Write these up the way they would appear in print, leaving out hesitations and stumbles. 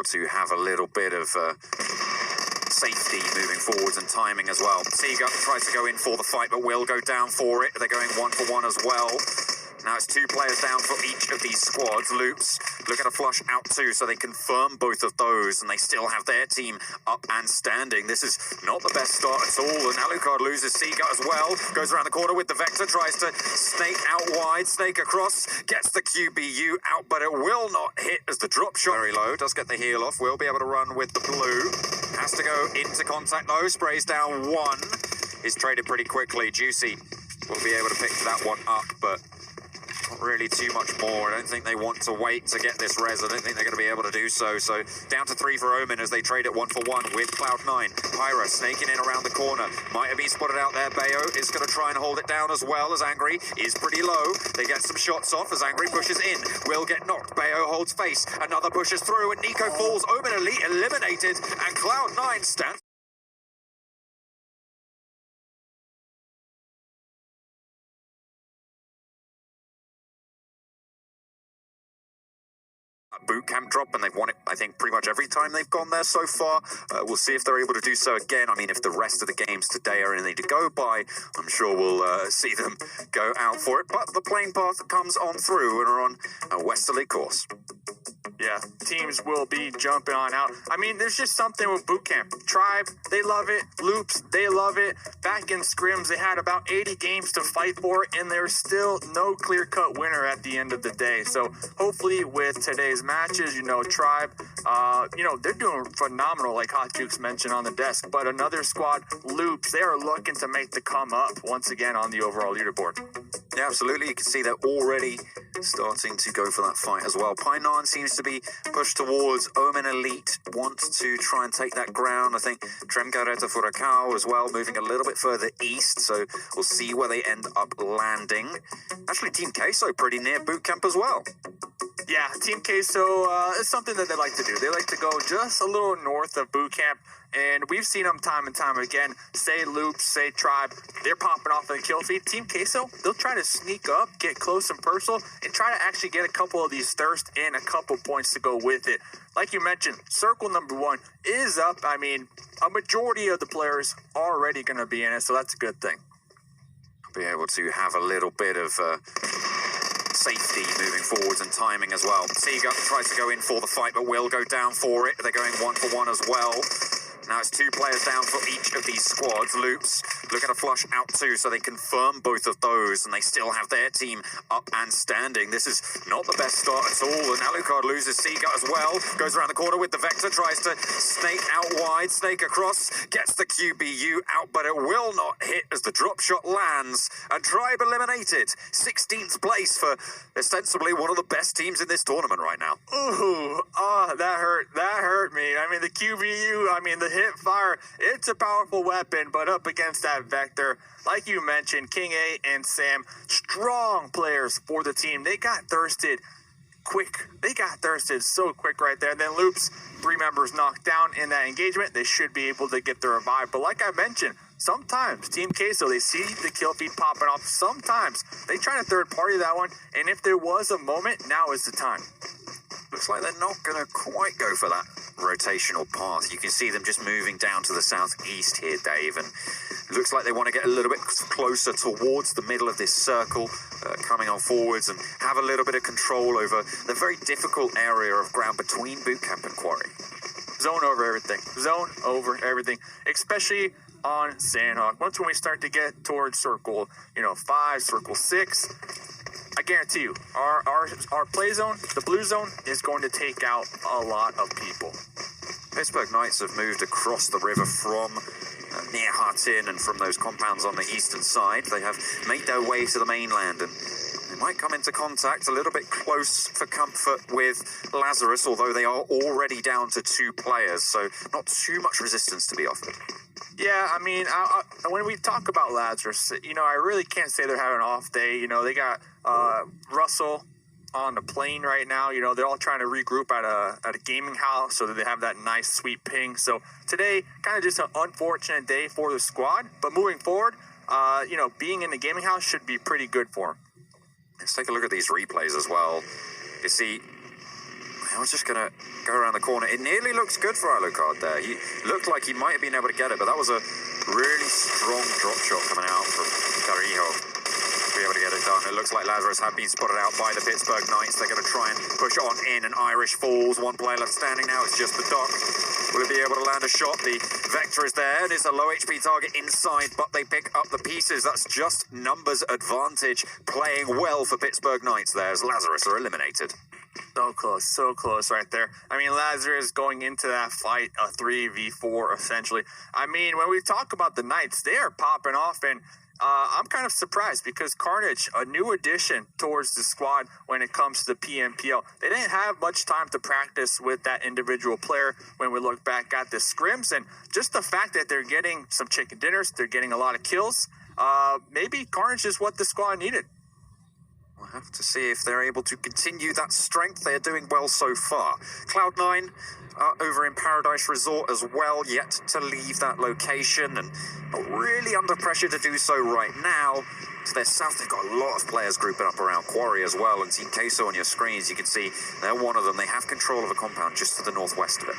to have a little bit of safety moving forwards and timing as well. Semoga tries to go in for the fight, but will go down for it. They're going 1-for-1 as well. Now it's 2 players down for each of these squads. Loops looking to flush out 2, so they confirm both of those, and they still have their team up and standing. This is not the best start at all, and Alucard loses Semoga as well. Goes around the corner with the Vector, tries to snake out wide, snake across, gets the QBU out, but it will not hit as the drop shot very low. Does get the heal off, will be able to run with the blue. Has to go into contact though, sprays down 1. Is traded pretty quickly. Juicy will be able to pick that one up, but not really too much more. I don't think they want to wait to get this res. I don't think they're going to be able to do so. So down to 3 for Omen as they trade it 1-for-1 with Cloud9. Pyra snaking in around the corner. Might have been spotted out there. Bayo is going to try and hold it down as well, as Angry is pretty low. They get some shots off as Angry pushes in. Will get knocked. Bayo holds face. Another pushes through and Nico falls. Omen Elite eliminated and Cloud9 stands. Boot camp drop, and they've won it, I think, pretty much every time they've gone there so far. We'll see if they're able to do so again. I mean, if the rest of the games today are anything to go by, I'm sure we'll see them go out for it. But the plane path comes on through and are on a westerly course. Yeah, teams will be jumping on out. I mean, there's just something with boot camp. Tribe, they love it. Loops, they love it. Back in scrims, they had about 80 games to fight for, and there's still no clear-cut winner at the end of the day. So hopefully with today's matches, Tribe, they're doing phenomenal, like Hot Jukes mentioned on the desk. But another squad, Loops, they are looking to make the come up once again on the overall leaderboard. Yeah, absolutely. You can see they're already starting to go for that fight as well. Painan seems to be pushed towards Omen Elite, wants to try and take that ground. I think Tremgareta Furacao as well, moving a little bit further east, so we'll see where they end up landing. Actually, Team Queso pretty near boot camp as well. Yeah, Team Queso is something that they like to do. They like to go just a little north of boot camp, and we've seen them time and time again. Say Loops, say Tribe, they're popping off in the kill feed. Team Queso, they'll try to sneak up, get close and personal, and try to actually get a couple of these thirst and a couple points to go with it. Like you mentioned, circle number 1 is up. I mean, a majority of the players are already going to be in it, so that's a good thing. Be able to have a little bit of safety moving forwards and timing as well. Semoga tries to go in for the fight, but will go down for it. They're going 1-for-1 as well. Now it's 2 players down for each of these squads. Loops looking to flush out 2, so they confirm both of those, and they still have their team up and standing. This is not the best start at all, and Alucard loses Semoga as well. Goes around the corner with the Vector, tries to snake out wide, snake across, gets the QBU out, but it will not hit as the drop shot lands. And Tribe eliminated. 16th place for ostensibly one of the best teams in this tournament right now. Ooh, that hurt. That hurt me. I mean, the QBU, the hip fire, it's a powerful weapon, but up against that Vector, like you mentioned, King A and Sam, strong players for the team. They got thirsted quick. They got thirsted so quick right there. And then Loops, 3 members knocked down in that engagement. They should be able to get the revive. But like I mentioned, sometimes Team Queso, they see the kill feed popping off. Sometimes they try to third party that one. And if there was a moment, now is the time. Looks like they're not going to quite go for that rotational path. You can see them just moving down to the southeast here, Dave, and it looks like they want to get a little bit closer towards the middle of this circle, coming on forwards and have a little bit of control over the very difficult area of ground between boot camp and quarry. Zone over everything. Zone over everything, especially on Sandhawk. Once when we start to get towards circle, 5, circle 6, I guarantee you, our play zone, the blue zone, is going to take out a lot of people. Pittsburgh Knights have moved across the river from near Hatin and from those compounds on the eastern side. They have made their way to the mainland, and they might come into contact a little bit close for comfort with Lazarus, although they are already down to 2 players, so not too much resistance to be offered. Yeah, when we talk about Lazarus, I really can't say they're having an off day. They got Russell on the plane right now. They're all trying to regroup at a gaming house so that they have that nice, sweet ping. So today, kind of just an unfortunate day for the squad. But moving forward, being in the gaming house should be pretty good for them. Let's take a look at these replays as well. You see, I was just going to go around the corner. It nearly looks good for Alucard there. He looked like he might have been able to get it, but that was a really strong drop shot coming out from Terhibur to be able to get it done. It looks like Lazarus have been spotted out by the Pittsburgh Knights. They're going to try and push on in, and Irish falls. One player left standing now. It's just the Doc. Will he be able to land a shot? The Vector is there. It is a low HP target inside, but they pick up the pieces. That's just numbers advantage. Playing well for Pittsburgh Knights there as Lazarus are eliminated. So close right there. I mean, Lazarus going into that fight, a 3v4 essentially. I mean, when we talk about the Knights, they are popping off, and I'm kind of surprised because Carnage, a new addition towards the squad when it comes to the PMPL. They didn't have much time to practice with that individual player when we look back at the scrims, and just the fact that they're getting some chicken dinners, they're getting a lot of kills. Maybe Carnage is what the squad needed. We'll have to see if they're able to continue that strength. They're doing well so far. Cloud9 over in Paradise Resort as well, yet to leave that location, and not really under pressure to do so right now. To their south, they've got a lot of players grouping up around Quarry as well, and Team Queso on your screens, you can see they're one of them. They have control of a compound just to the northwest of it.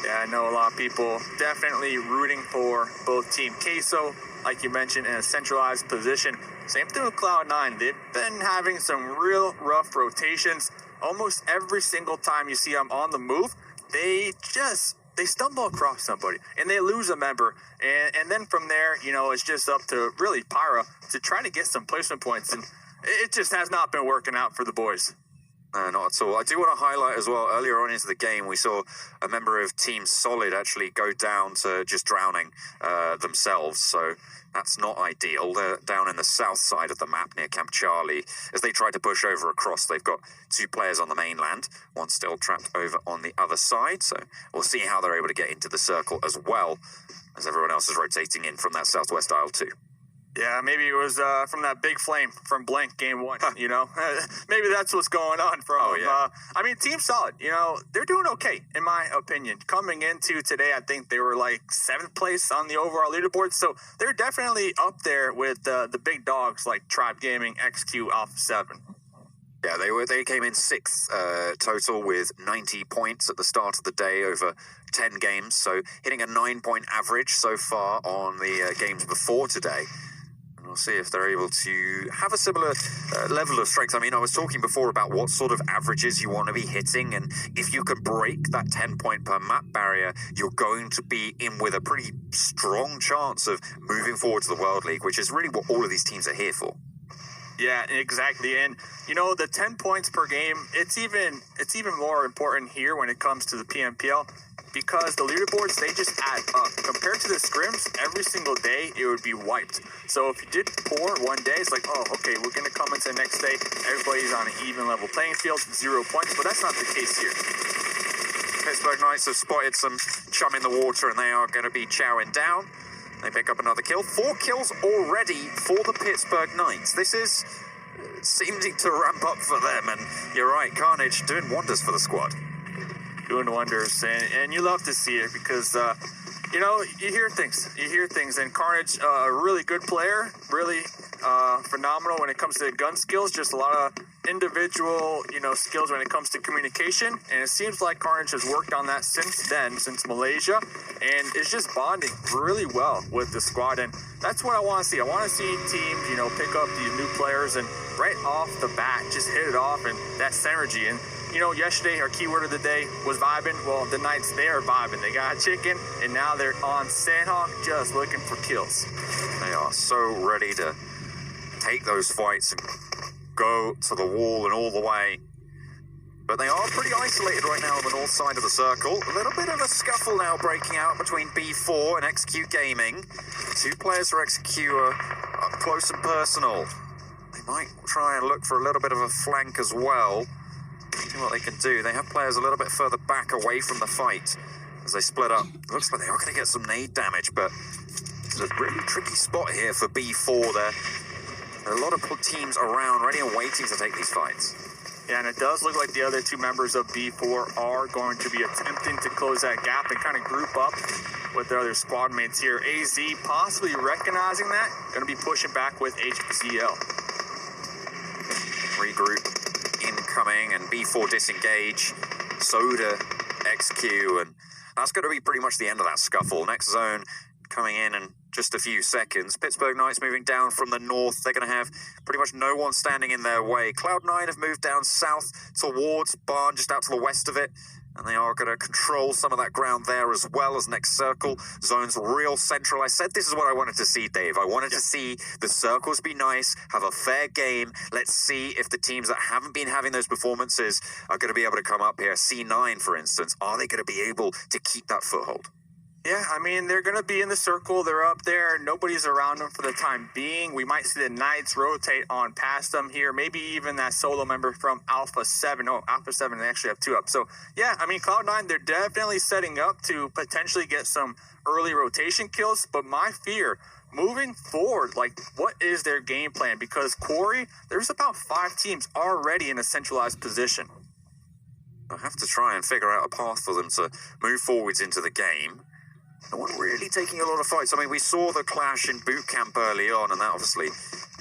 Yeah, I know a lot of people definitely rooting for both Team Queso, like you mentioned, in a centralized position. Same thing with Cloud9. They've been having some real rough rotations. Almost every single time you see them on the move, they stumble across somebody and they lose a member. And then from there, you know, it's just up to really Pyra to try to get some placement points. And it just has not been working out for the boys. No, not at all. I do want to highlight as well, earlier on into the game, we saw a member of Team Solid actually go down to just drowning themselves. So that's not ideal. They're down in the south side of the map near Camp Charlie. As they try to push over across, they've got two players on the mainland, one still trapped over on the other side. So we'll see how they're able to get into the circle as well, as everyone else is rotating in from that southwest aisle too. Yeah, maybe it was from that big flame from Blank Game 1, you know? Maybe that's what's going on from them. Yeah. I mean, Team Solid, you know, they're doing okay, in my opinion. Coming into today, I think they were like 7th place on the overall leaderboard, so they're definitely up there with the big dogs like Tribe Gaming, XQ, Alpha 7. Yeah, they came in 6th total with 90 points at the start of the day over 10 games, so hitting a 9-point average so far on the games before today. We'll see if they're able to have a similar level of strength. I mean, I was talking before about what sort of averages you want to be hitting, and if you can break that 10-point per map barrier, you're going to be in with a pretty strong chance of moving forward to the World League, which is really what all of these teams are here for. Yeah, exactly. And, you know, the 10 points per game, it's even more important here when it comes to the PMPL, because the leaderboards, they just add up. Compared to the scrims, every single day, it would be wiped. So if you did poor one day, it's like, oh, okay, we're going to come into the next day. Everybody's on an even level playing field, 0 points, but that's not the case here. Pittsburgh Knights have spotted some chum in the water, and they are going to be chowing down. They pick up another kill. 4 kills already for the Pittsburgh Knights. This is seeming to ramp up for them, and you're right, Carnage doing wonders for the squad. Doing wonders, and you love to see it because, you know, you hear things, and Carnage, a really good player, really phenomenal when it comes to gun skills, just a lot of individual, you know, skills when it comes to communication, and it seems like Carnage has worked on that since Malaysia, and it's just bonding really well with the squad, and that's what I want to see. I want to see teams, you know, pick up these new players and right off the bat just hit it off, and that synergy. And you know, yesterday our keyword of the day was vibing. Well, the Knights, they are vibing. They got a chicken, and now they're on Sandhawk just looking for kills. They are so ready to take those fights and go to the wall and all the way. But they are pretty isolated right now on the north side of the circle. A little bit of a scuffle now breaking out between B4 and XQ Gaming. 2 players for XQ are up close and personal. They might try and look for a little bit of a flank as well. See what they can do. They have players a little bit further back away from the fight as they split up. It looks like they are going to get some nade damage, but it's a really tricky spot here for B4 there. There are a lot of teams around ready and waiting to take these fights. Yeah, and it does look like the other 2 members of B4 are going to be attempting to close that gap and kind of group up with their other squad mates here. AZ possibly recognizing that, going to be pushing back with HZL. Regroup incoming, and B4 disengage. Soda, XQ, and that's going to be pretty much the end of that scuffle. Next zone coming in just a few seconds. Pittsburgh Knights moving down from the north. They're going to have pretty much no one standing in their way. Cloud9 have moved down south towards Barn, just out to the west of it. And they are going to control some of that ground there as well as next circle. Zone's real central. I said this is what I wanted to see, Dave. I wanted to see the circles be nice, have a fair game. Let's see if the teams that haven't been having those performances are going to be able to come up here. C9, for instance, are they going to be able to keep that foothold? Yeah, I mean, they're going to be in the circle. They're up there. Nobody's around them for the time being. We might see the Knights rotate on past them here. Maybe even that solo member from Alpha 7. Oh, Alpha 7, they actually have 2 up. So, yeah, I mean, Cloud9, they're definitely setting up to potentially get some early rotation kills. But my fear, moving forward, like, what is their game plan? Because Quarry, there's about 5 teams already in a centralized position. I have to try and figure out a path for them to move forwards into the game. No one really taking a lot of fights. I mean, we saw the clash in boot camp early on, and that obviously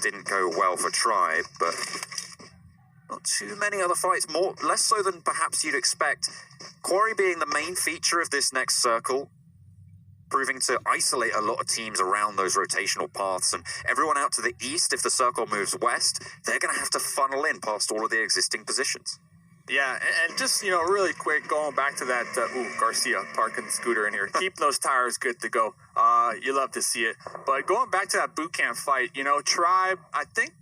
didn't go well for Tribe, but not too many other fights, less so than perhaps you'd expect. Quarry being the main feature of this next circle, proving to isolate a lot of teams around those rotational paths, and everyone out to the east, if the circle moves west, they're going to have to funnel in past all of the existing positions. Yeah, and just, you know, really quick, going back to that, Garcia parking the scooter in here. Keep those tires good to go. You love to see it. But going back to that boot camp fight, you know, Tribe, I think,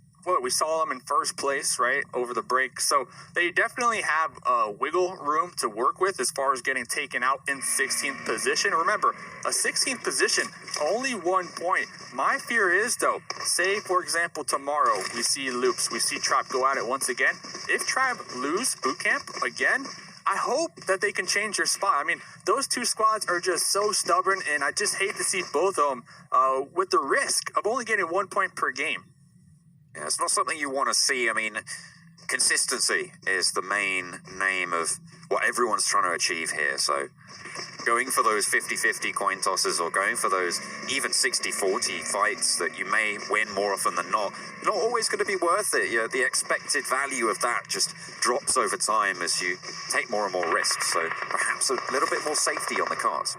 we saw them in first place, right, over the break. So they definitely have wiggle room to work with as far as getting taken out in 16th position. Remember, a 16th position, only 1 point. My fear is, though, say, for example, tomorrow we see Loops, we see Tribe go at it once again. If Tribe lose boot camp again, I hope that they can change their spot. I mean, those 2 squads are just so stubborn, and I just hate to see both of them with the risk of only getting 1 point per game. Yeah, it's not something you want to see. I mean, consistency is the main name of what everyone's trying to achieve here. So going for those 50-50 coin tosses or going for those even 60-40 fights that you may win more often than not always going to be worth it. You know, the expected value of that just drops over time as you take more and more risks. So perhaps a little bit more safety on the cards.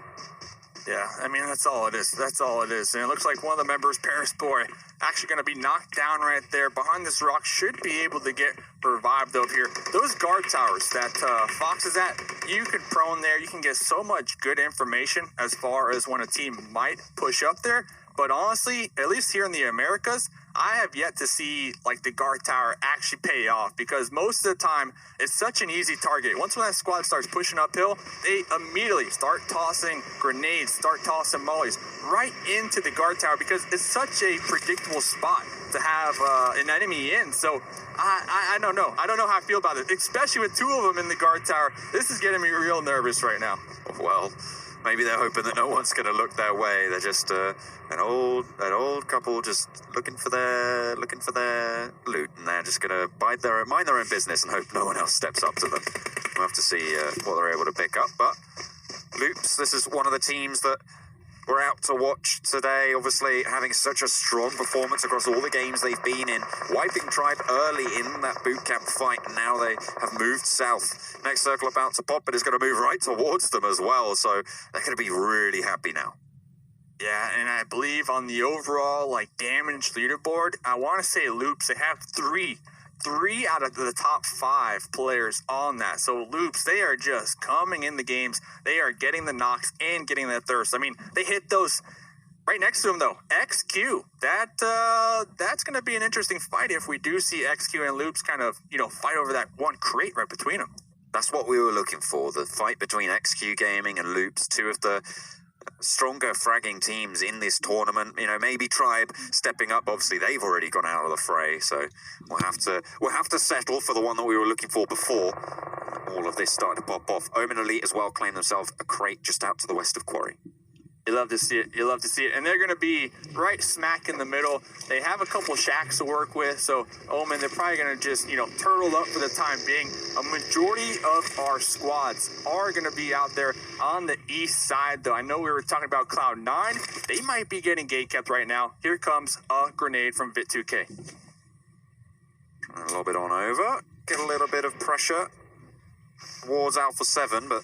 Yeah, I mean, that's all it is. That's all it is. And it looks like one of the members, Paris Boy, actually going to be knocked down right there behind this rock. Should be able to get revived over here. Those guard towers that Fox is at, you can prone there. You can get so much good information as far as when a team might push up there. But honestly, at least here in the Americas, I have yet to see like the guard tower actually pay off, because most of the time it's such an easy target. Once when that squad starts pushing uphill, they immediately start tossing grenades, start tossing mollies right into the guard tower, because it's such a predictable spot to have an enemy in. So I don't know. I don't know how I feel about it, especially with 2 of them in the guard tower. This is getting me real nervous right now. Well, maybe they're hoping that no one's going to look their way. They're just an old couple just looking for their loot, and they're just going to mind their own business and hope no one else steps up to them. We'll have to see what they're able to pick up. But Loops, this is one of the teams that we're out to watch today, obviously having such a strong performance across all the games they've been in, wiping Tribe early in that boot camp fight, and now they have moved south. Next circle about to pop, but it's going to move right towards them as well, so they're going to be really happy now. Yeah, and I believe on the overall like damage leaderboard, I want to say Loops, they have three out of the top 5 players on that. So Loops, they are just coming in the games. They are getting the knocks and getting that thirst. I mean, they hit those right next to them though. XQ, that's going to be an interesting fight if we do see XQ and Loops kind of, you know, fight over that one crate right between them. That's what we were looking for, the fight between XQ Gaming and Loops, 2 of the stronger fragging teams in this tournament. You know, maybe Tribe stepping up. Obviously, they've already gone out of the fray, so we'll have to settle for the one that we were looking for before all of this started to pop off. Omen Elite as well claim themselves a crate just out to the west of Quarry. You love to see it. You love to see it. And they're going to be right smack in the middle. They have a couple shacks to work with. So, Omen, they're probably going to just, you know, turtle up for the time being. A majority of our squads are going to be out there on the east side, though. I know we were talking about Cloud9. They might be getting gate-kept right now. Here comes a grenade from Vit2K. A little bit on over. Get a little bit of pressure towards Alpha 7, but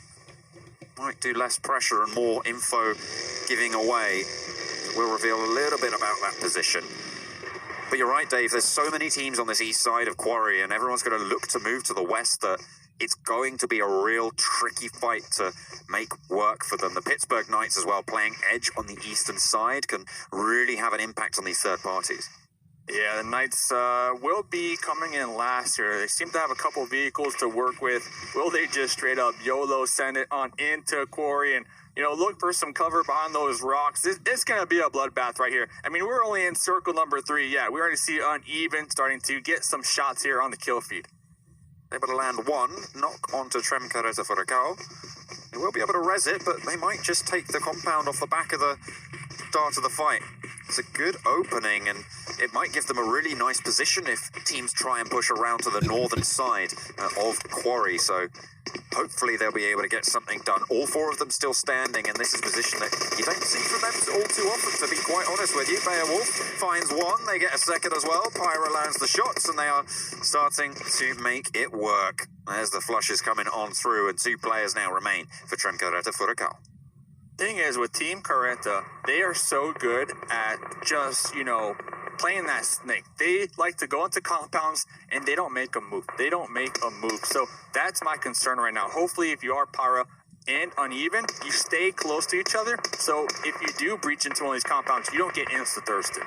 might do less pressure and more info giving away. We'll reveal a little bit about that position. But you're right, Dave, there's so many teams on this east side of Quarry, and everyone's going to look to move to the west that it's going to be a real tricky fight to make work for them. The Pittsburgh Knights as well, playing edge on the eastern side, can really have an impact on these third parties. Yeah, the Knights will be coming in last here. They seem to have a couple vehicles to work with. Will they just straight up YOLO send it on into Quarry and, you know, look for some cover behind those rocks? It's going to be a bloodbath right here. I mean, we're only in circle number 3. Yeah, we already see Uneven starting to get some shots here on the kill feed. Able to land one, knock onto Tremcareta for a cow. They will be able to res it, but they might just take the compound off the back of the start of the fight. It's a good opening, and it might give them a really nice position if teams try and push around to the northern side of Quarry. So hopefully they'll be able to get something done. All 4 of them still standing, and this is a position that you don't see from them all too often, to be quite honest with you. Beowulf finds one, they get a second as well. Pyra lands the shots, and they are starting to make it work. There's the flushes coming on through, and 2 players now remain for Tremcareta Furacao. Thing is, with Team Careta, they are so good at just, you know, playing that snake. They like to go into compounds and they don't make a move. They don't make a move. So that's my concern right now. Hopefully, if you are Pyra and Uneven, you stay close to each other. So if you do breach into one of these compounds, you don't get insta-thirsted.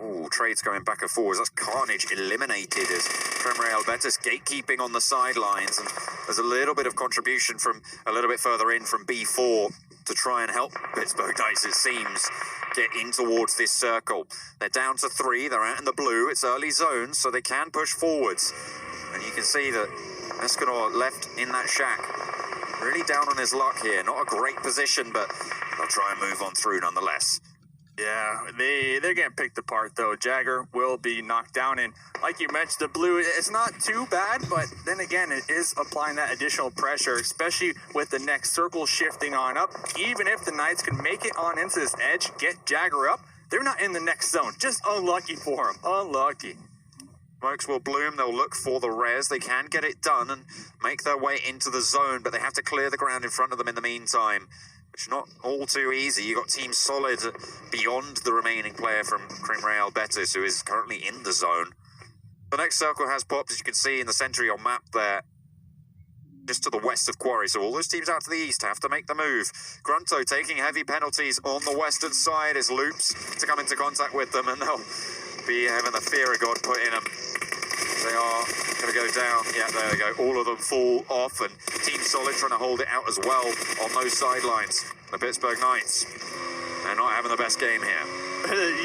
Ooh, trades going back and forwards. That's Carnage eliminated as Premreal Betis gatekeeping on the sidelines. And there's a little bit of contribution from a little bit further in from B4 to try and help Pittsburgh Knights, it seems, get in towards this circle. They're down to 3. They're out in the blue. It's early zones, so they can push forwards. And you can see that Escanor left in that shack. Really down on his luck here. Not a great position, but they'll try and move on through nonetheless. Yeah, they're getting picked apart, though. Jagger will be knocked down, and like you mentioned, the blue, it's not too bad, but then again, it is applying that additional pressure, especially with the next circle shifting on up. Even if the Knights can make it on into this edge, get Jagger up, they're not in the next zone. Just unlucky for them. Unlucky. Smokes will bloom. They'll look for the res. They can get it done and make their way into the zone, but they have to clear the ground in front of them in the meantime. Which not all too easy. You got Team Solid beyond the remaining player from Premreal Betis, who is currently in the zone. The next circle has popped, as you can see in the center of your map there, just to the west of Quarry. So all those teams out to the east have to make the move. Grunto taking heavy penalties on the western side as Loops to come into contact with them, and they'll be having the fear of God put in them. They are going to go down. Yeah, there they go. All of them fall off, and Team Solid trying to hold it out as well on those sidelines. The Pittsburgh Knights, they're not having the best game here.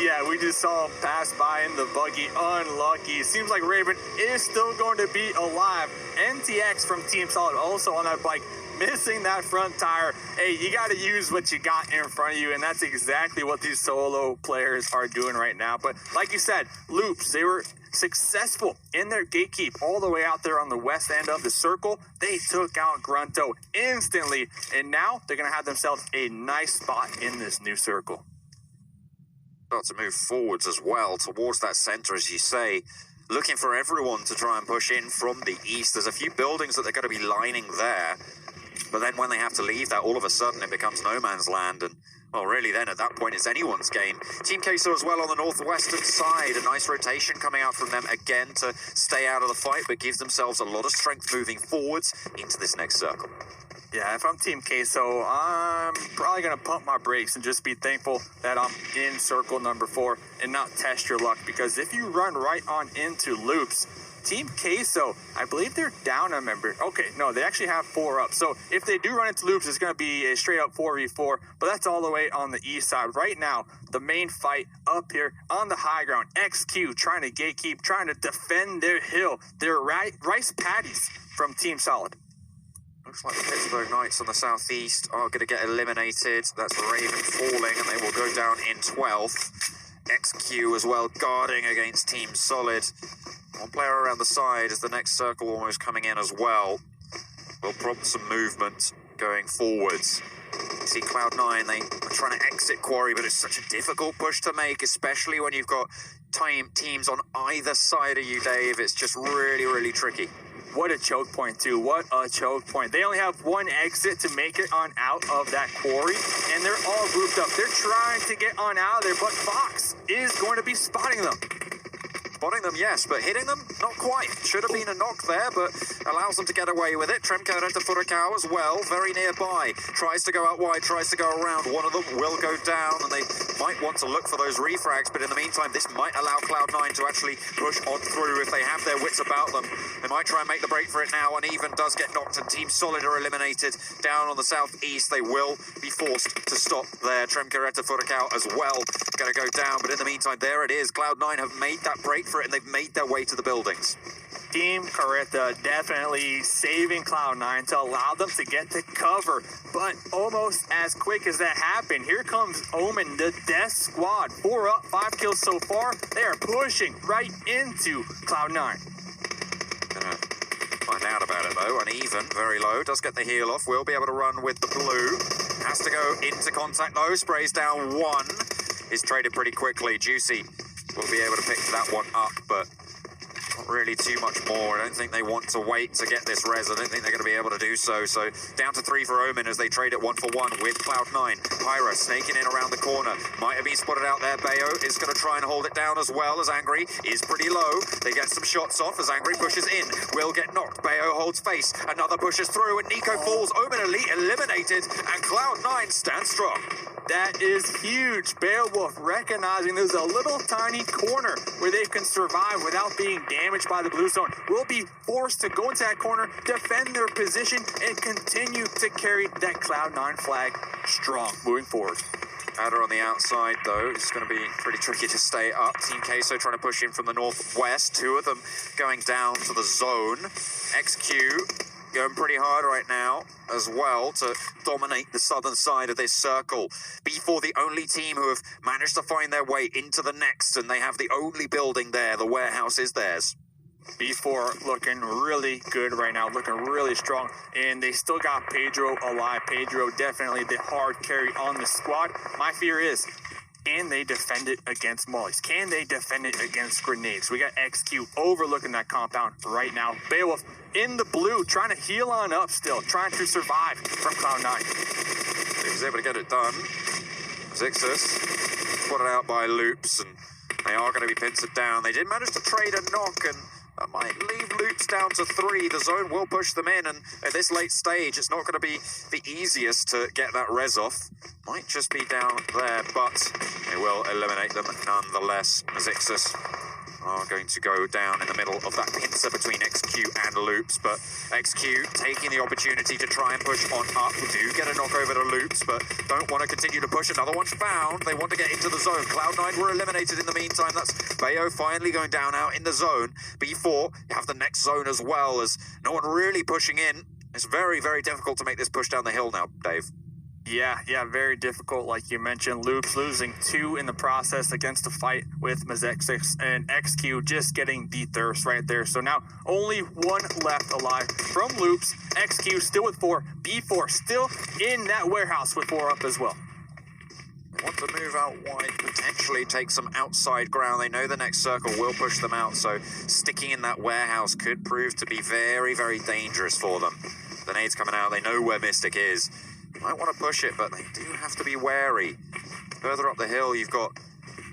Yeah, we just saw him pass by in the buggy. Unlucky. Seems like Raven is still going to be alive. NTX from Team Solid also on that bike, missing that front tire. Hey, you got to use what you got in front of you, and that's exactly what these solo players are doing right now. But like you said, Loops, they were successful in their gatekeep all the way out there on the west end of the circle. They took out Grunto instantly, and now they're going to have themselves a nice spot in this new circle. Start to move forwards as well towards that center, as you say, looking for everyone to try and push in from the east. There's a few buildings that they're going to be lining there, but then when they have to leave that, all of a sudden it becomes no man's land, and well, really then at that point it's anyone's game. Team Queso as well on the northwestern side, a nice rotation coming out from them again to stay out of the fight, but give themselves a lot of strength moving forwards into this next circle. Yeah, if I'm Team Queso, I'm probably going to pump my brakes and just be thankful that I'm in circle number 4 and not test your luck, because if you run right on into Loops, Team Queso, I believe they're down a member. Okay, no, they actually have 4 up. So if they do run into Loops, it's going to be a straight up 4v4, but that's all the way on the east side. Right now, the main fight up here on the high ground, XQ trying to gatekeep, trying to defend their hill. They're rice patties from Team Solid. Looks like the Pittsburgh Knights on the southeast are going to get eliminated. That's Raven falling, and they will go down in 12th. XQ as well guarding against Team Solid. One player around the side as the next circle almost coming in as well. Will prompt some movement going forwards. You see Cloud9, they are trying to exit Quarry, but it's such a difficult push to make, especially when you've got teams on either side of you, Dave. It's just really, really tricky. What a choke point, too. What a choke point. They only have one exit to make it on out of that quarry, and they're all grouped up. They're trying to get on out of there, but Fox is going to be spotting them. Spotting them, yes, but hitting them, not quite. Should have been a knock there, but allows them to get away with it. Tremco into Furacao as well, very nearby. Tries to go out wide, tries to go around. One of them will go down, and they might want to look for those refrags, but in the meantime, this might allow Cloud9 to actually push on through if they have their wits about them. They might try and make the break for it now, and Even does get knocked, and Team Solid are eliminated. Down on the southeast, they will be forced to stop there. Tremco into Furacao as well, going to go down, but in the meantime, there it is. Cloud9 have made that break for it, and they've made their way to the buildings. Team Caretta definitely saving Cloud9 to allow them to get to cover, but almost as quick as that happened, here comes Omen, the Death Squad. 4 up, 5 kills so far. They are pushing right into Cloud9. Gonna find out about it though. Uneven, very low, does get the heal off, will be able to run with the blue. Has to go into contact though, sprays down one. Is traded pretty quickly. Juicy will be able to pick that one up, but not really too much more. I don't think they want to wait to get this res. I don't think they're going to be able to do so. So down to 3 for Omen as they trade it 1 for 1 with Cloud9. Pyra snaking in around the corner. Might have been spotted out there. Bayo is going to try and hold it down as well, as Angry is pretty low. They get some shots off as Angry pushes in. Will get knocked. Bayo holds face. Another pushes through and Nico falls. Omen Elite eliminated and Cloud9 stands strong. That is huge. Beowulf recognizing there's a little tiny corner where they can survive without being damaged by the blue zone. Will be forced to go into that corner, defend their position, and continue to carry that Cloud9 flag strong moving forward. Adder on the outside, though. It's going to be pretty tricky to stay up. Team Queso trying to push in from the northwest. 2 of them going down to the zone. XQ going pretty hard right now as well to dominate the southern side of this circle. B4 the only team who have managed to find their way into the next, and they have the only building there. The warehouse is theirs. B4 looking really good right now, looking really strong, and they still got Pedro alive. Pedro definitely the hard carry on the squad. My fear is, can they defend it against mollies? Can they defend it against grenades? We got XQ overlooking that compound right now. Beowulf in the blue, trying to heal on up still, trying to survive from Cloud9. He was able to get it done. Zixus spotted out by Loops, and they are going to be pincered down. They did manage to trade a knock, and that might leave Loops down to 3. The zone will push them in, and at this late stage, it's not going to be the easiest to get that res off. Might just be down there, but they will eliminate them nonetheless. Zixus are going to go down in the middle of that pincer between XQ and Loops, but XQ taking the opportunity to try and push on up. We do get a knock over to Loops, but don't want to continue to push. Another one's found. They want to get into the zone. Cloud9 were eliminated in the meantime. That's Bayo finally going down out in the zone. B4 have the next zone as well, as no one really pushing in. It's very, very difficult to make this push down the hill now, Dave. Yeah, very difficult, like you mentioned. Loops losing 2 in the process against the fight with Mazexix, and XQ just getting the thirst right there. So now only 1 left alive from Loops. XQ still with 4. B4 still in that warehouse with 4 up as well. They want to move out wide, potentially take some outside ground. They know the next circle will push them out, so sticking in that warehouse could prove to be very, very dangerous for them. The nade's coming out. They know where Mystic is. Might want to push it, but they do have to be wary. Further up the hill, you've got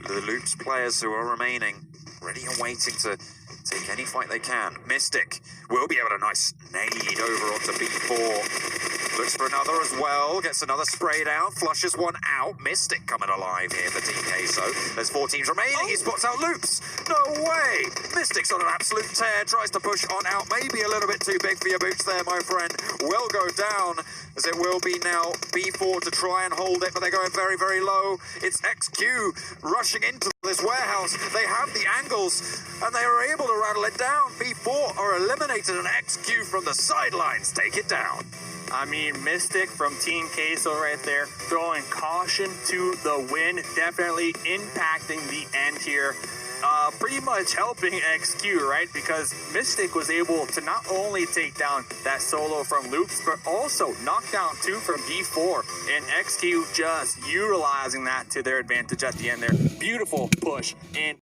the Loops players who are remaining, ready and waiting to take any fight they can. Mystic will be able to nice nade over onto B4. Looks for another as well, gets another spray down, flushes one out. Mystic coming alive here for Team Queso. There's 4 teams remaining, He spots out Loops. No way! Mystic's on an absolute tear, tries to push on out. Maybe a little bit too big for your boots there, my friend. Will go down, as it will be now B4 to try and hold it, but they're going very, very low. It's XQ rushing into this warehouse. They have the angles, and they are able to rattle it down. B4 are eliminated, and XQ from the sidelines take it down. I mean, Mystic from Team Queso right there, throwing caution to the wind, definitely impacting the end here. Pretty much helping XQ, right? Because Mystic was able to not only take down that solo from Loops, but also knock down 2 from B4. And XQ just utilizing that to their advantage at the end there. Beautiful push. And